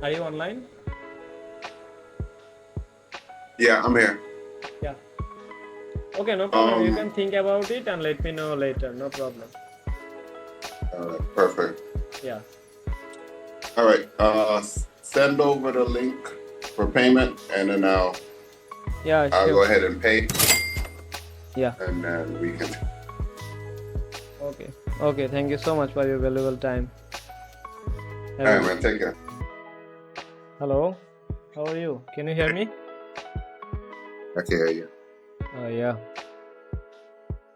Are you online? Yeah, I'm here. Yeah. Okay, no problem. You Um, can think about it and let me know later. No problem. Perfect. Yeah. All right. Send over the link for payment, and then Yeah, I'll sure. go ahead and pay, Yeah. and then we can. Okay. Okay. Thank you so much for your valuable time. All Have a right, good. man. Take care. Hello. How are you? Can you hear me? I can hear you. Yeah.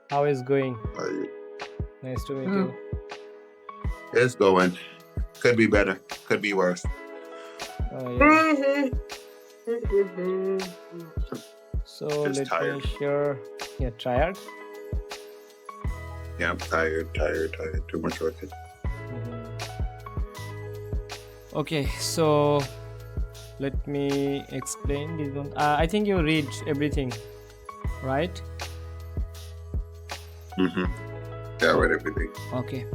How is going? Are you? Nice to meet you. It's going. Could be better. Could be worse. Yeah. So Just let tired. me share. Yeah, tired. Yeah, I'm tired. Too much working. Okay, so let me explain this one. I think you read everything, right? Yeah, I read everything. Okay.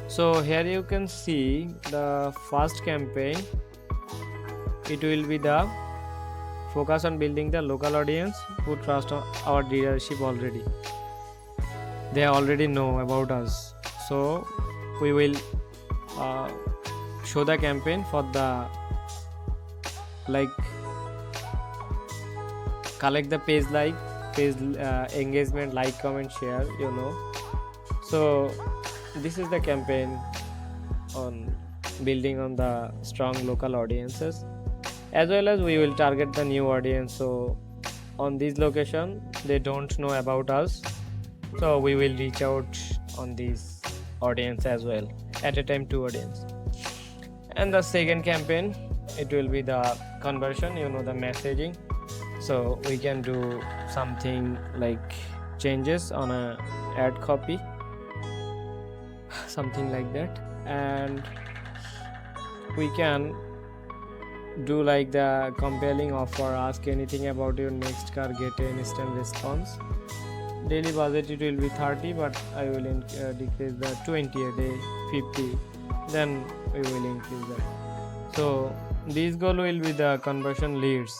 So here you can see the first campaign. It will be the focus on building the local audience who trust our leadership already. They already know about us. So we will show the campaign for the collect the page engagement, like, comment, share, so this is the campaign on building on the strong local audiences, as well as we will target the new audience. So on this location they don't know about us, so we will reach out on this audience as well, at a time 2 audience. And the second campaign, it will be the conversion, the messaging. So we can do something like changes on a ad copy, something like that, and we can do like the compelling offer, ask anything about your next car, get an instant response. Daily budget it will be 30, but I will decrease the 20 a day, 50, then we will increase that. So this goal will be the conversion leads,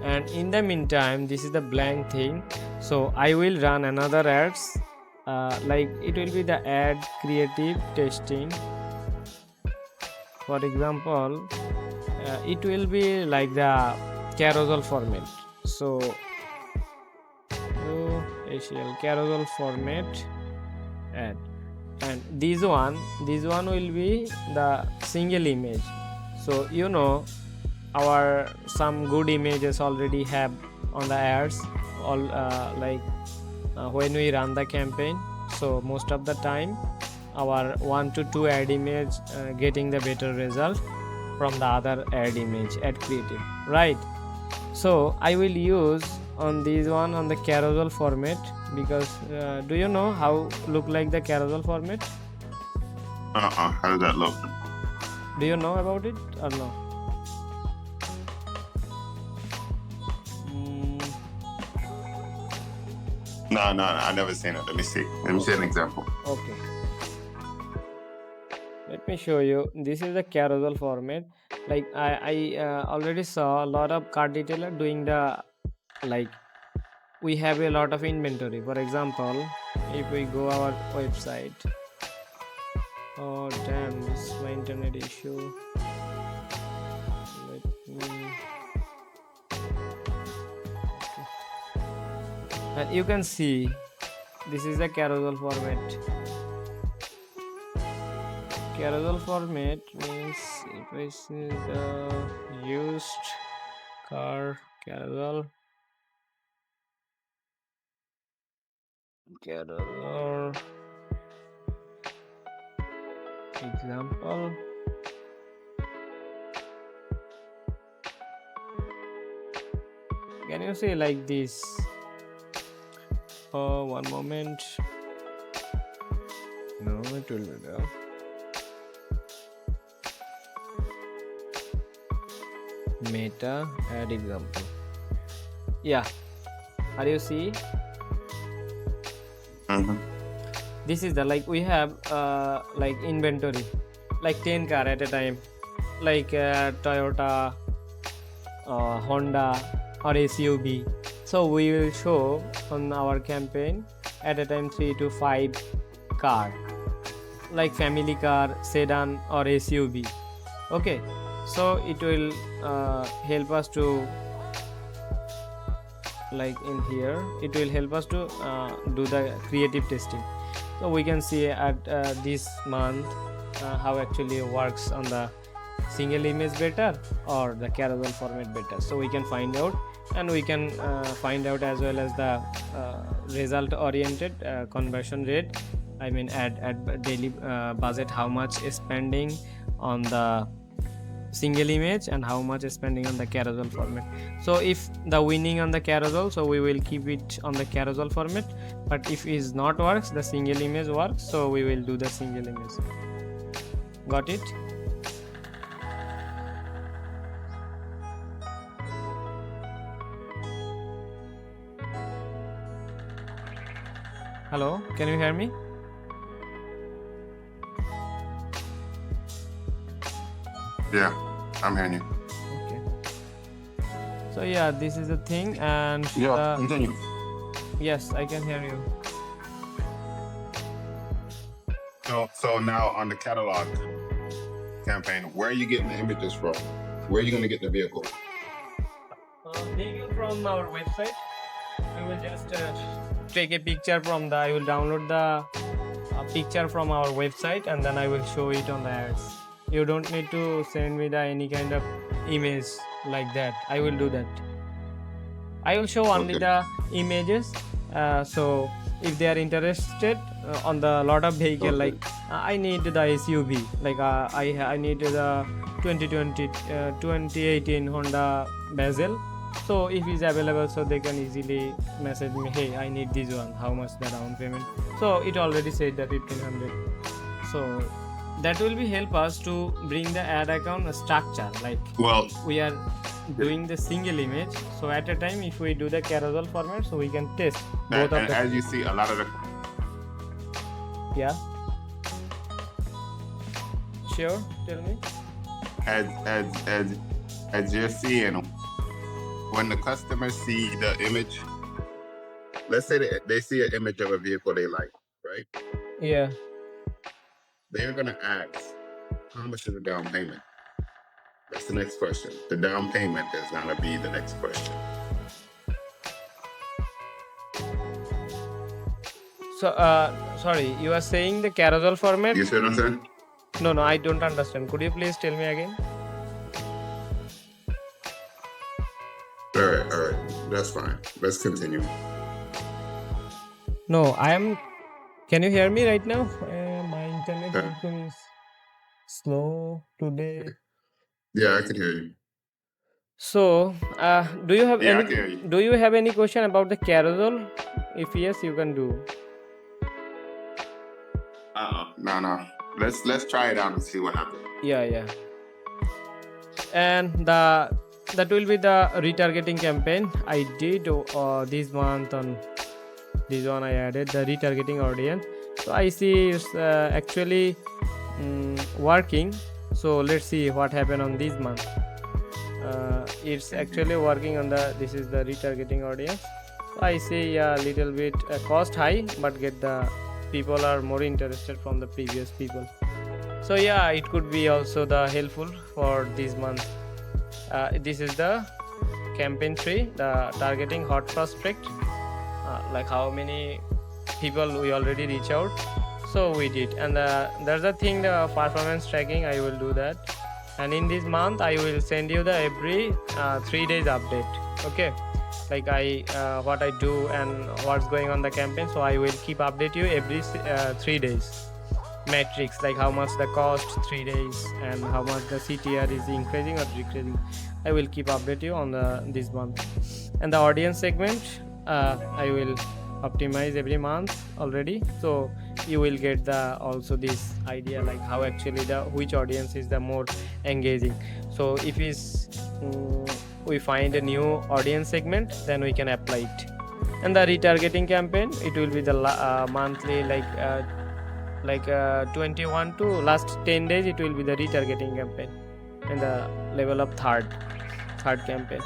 and in the meantime this is the blank thing. So I will run another ads, like it will be the ad creative testing. For example, it will be like the carousel format. So ACL carousel format ad, and this one will be the single image. So our some good images already have on the ads, all when we run the campaign. So most of the time our 1 to 2 ad image getting the better result from the other ad image, ad creative, right? So I will use on this one on the carousel format, because do you know how look like the carousel format? How does that look? Do you know about it or no? No, I never seen it. Let me see an example. Okay, let me show you. This is the carousel format. Like I already saw a lot of car detailer doing the, like, we have a lot of inventory. For example, if we go our website, oh damn, this is my internet issue. Let me, and you can see this is the carousel format. Carousel format means if I see the used car carousel example, can you see like this? Oh, one moment. No, it will be there. Meta add example. Yeah, are you see? This is the, like, we have like inventory like 10 car at a time. like Toyota, Honda or SUV. So we will show on our campaign at a time 3 to 5 car, like family car, sedan or SUV. Okay, so it will help us to, like in here, it will help us to do the creative testing. So we can see at this month how actually works on the single image better or the carousel format better. So we can find out, and we can find out as well as the result oriented conversion rate, I mean at daily budget, how much is spending on the single image and how much is spending on the carousel format. So if the winning on the carousel, so we will keep it on the carousel format, but if is not works, the single image works, so we will do the single image. Got it? Hello, can you hear me? Yeah, I'm hearing you. Okay. So yeah, this is the thing, and Continue. yes, I can hear you. So now on the catalog campaign, where are you getting the images from? Where are you going to get the vehicle? Vehicle from our website. I will just take a picture from the. I will download the picture from our website, and then I will show it on the ads. You don't need to send me the any kind of image like that. I will do that. I will show only the images. So if they are interested on the lot of vehicle, like I need the SUV, like I need the 2018 Honda Bezel. So if it's available, so they can easily message me, hey, I need this one, how much the down payment. So it already said that 1500. So that will be help us to bring the ad account structure, like we are doing the single image. So at a time, if we do the carousel format, so we can test both of them. As you see, a lot of the Yeah, sure, tell me. as you're seeing, when the customers see the image, let's say they see an image of a vehicle they like, right? Yeah. They're gonna ask, how much is the down payment? That's the next question. The down payment is gonna be the next question. So, sorry, you are saying the carousel format? You see what I'm saying? No, I don't understand. Could you please tell me again? All right, that's fine. Let's continue. No, I am. Can you hear me right now? My internet Yeah. connection is slow today. Yeah, I can hear you. So, do you have Yeah, I any? can hear you. Do you have any question about the carousel? If yes, you can do. No. Let's try it out and see what happens. Yeah. And that will be the retargeting campaign I did this month. On this one I added the retargeting audience. So I see it's actually working. So let's see what happened on this month. It's actually working on the. This is the retargeting audience. So I see a little bit cost high, but get the people are more interested from the previous people. So yeah, it could be also the helpful for this month. This is the campaign 3, the targeting hot prospect, like how many people we already reach out. So we did, and there's a thing, the performance tracking, I will do that. And in this month I will send you the every 3 days update. Okay, like what I do and what's going on the campaign. So I will keep update you every 3 days metrics, like how much the cost 3 days and how much the CTR is increasing or decreasing. I will keep update you on this month. And the audience segment, I will optimize every month already, so you will get the also this idea, like how actually the which audience is the more engaging. So if we find a new audience segment, then we can apply it. And the retargeting campaign, it will be the monthly, like 21 to last 10 days, it will be the retargeting campaign. in the level of third campaign.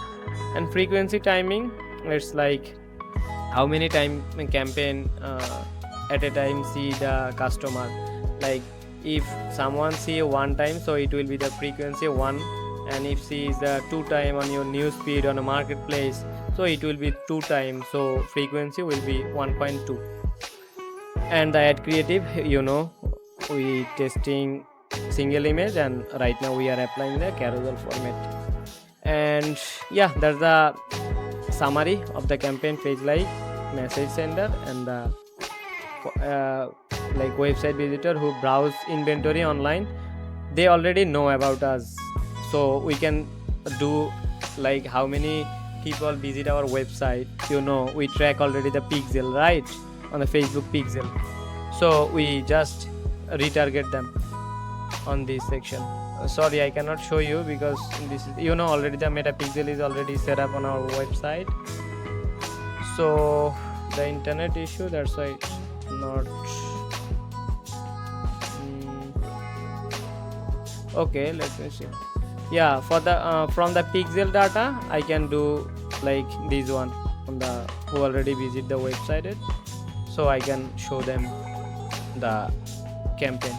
And frequency timing, it's like how many time campaign at a time see the customer. Like if someone see one time, so it will be the frequency 1, and if see is the 2 time on your news feed on a marketplace, so it will be 2 times, so frequency will be 1.2. And the ad creative, we testing single image, and right now we are applying the carousel format. And yeah, there's the summary of the campaign page, like message sender and the like website visitor who browse inventory online, they already know about us, so we can do like how many people visit our website. We track already the pixel, right, on the Facebook pixel, so we just retarget them on this section. Sorry, I cannot show you because this is already the meta pixel is already set up on our website. So the internet issue, that's why it's not okay. Let me see. Yeah, for the from the pixel data I can do like this one on the who already visit the website, so I can show them the campaign.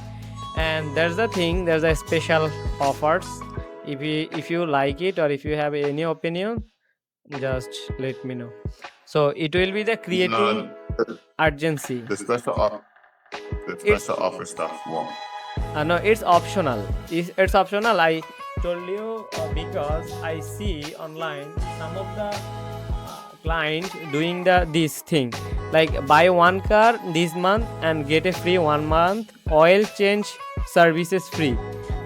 And there's a special offers. If you like it, or if you have any opinion, just let me know. So it will be the creating No, urgency. the special offer stuff won't. No, it's optional. It's optional. I told you because I see online some of the client doing this thing, like buy one car this month and get a free 1 month oil change services free.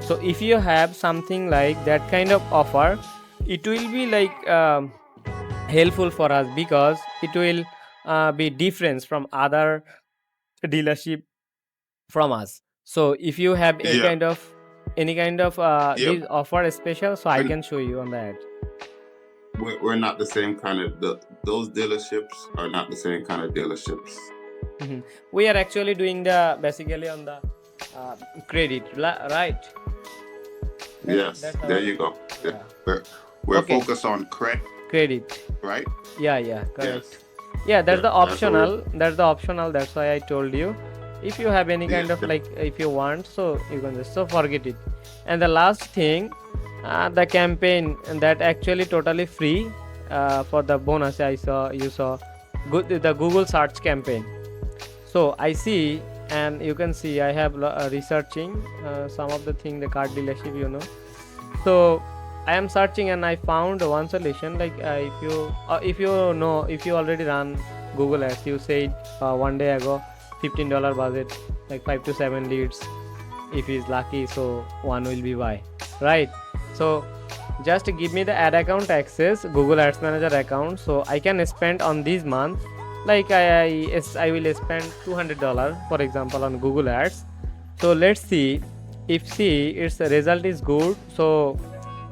So if you have something like that kind of offer, it will be like helpful for us, because it will be different from other dealership from us. So if you have any Yeah. kind of Yeah. this offer special, so I And- can show you on that. We're not the same kind of those dealerships are not the same kind of dealerships. We are actually doing the basically on the credit, right? Yes, that's there our- you go. yeah. We're Okay. focused on credit, Credit. right? Yeah, correct. Yes. Yeah, that's Yeah, the that's optional. That's the optional. That's why I told you. If you have any kind Yeah. of like, if you want, so you can just forget it. And the last thing, the campaign that actually totally free for the bonus. You saw the Google search campaign. So I see, and you can see I have researching some of the thing, the car dealership. So I am searching and I found one solution. Like if you already run Google Ads, you said one day ago $15 budget, like 5 to 7 leads. If he's lucky, so one will be buy, right? So just give me the ad account access, Google Ads Manager account, so I can spend on this month. Like I will spend $200, for example, on Google Ads. So let's see if its result is good, so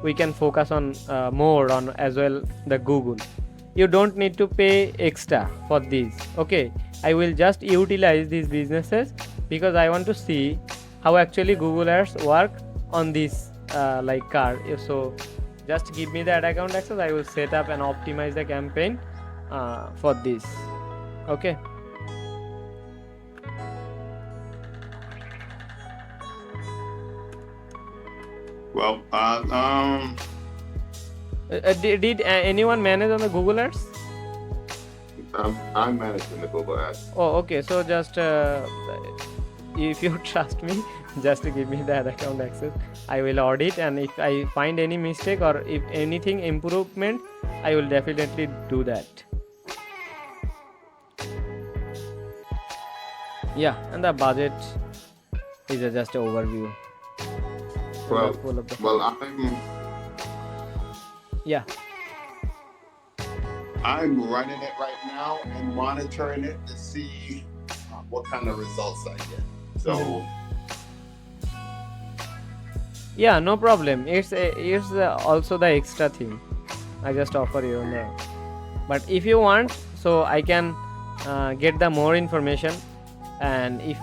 we can focus on more on as well the Google. You don't need to pay extra for this. Okay, I will just utilize these businesses because I want to see how actually Google Ads work on this like car. So just give me the ad account access, I will set up and optimize the campaign for this. Okay. Well, Did anyone manage on the Google Ads? I'm managing the Google Ads. Oh, okay. So just if you trust me, just give me the ad account access. I will audit, and if I find any mistake or if anything improvement, I will definitely do that. Yeah, and the budget is just an overview. Well, Full of the- yeah. I'm running it right now and monitoring it to see what kind of results I get. So Yeah, no problem. It's also the extra thing I just offer you on the. But if you want, so I can get the more information, and if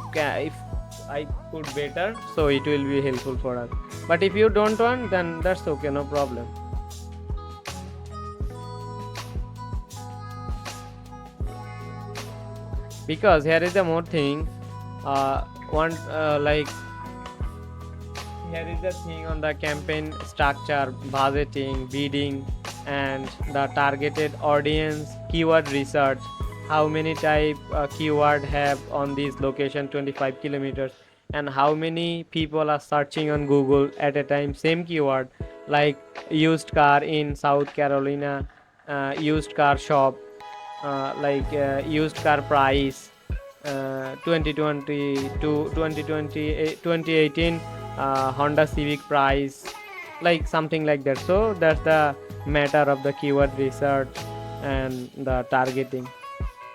I put better, so it will be helpful for us. But if you don't want, then that's okay, no problem. Because here is the more thing, like here is the thing on the campaign structure, budgeting, bidding, and the targeted audience, keyword research, how many type keyword have on this location 25 kilometers, and how many people are searching on Google at a time same keyword, like used car in South Carolina, used car shop, used car price, 2020 to 2020 2018 Honda Civic price, like something like that. So that's the matter of the keyword research and the targeting.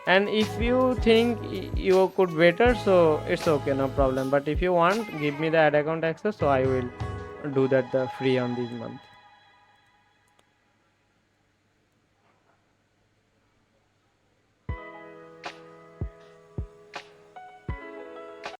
And if you think you could better, so it's okay, no problem. But if you want, give me the ad account access, so I will do that the free on this month.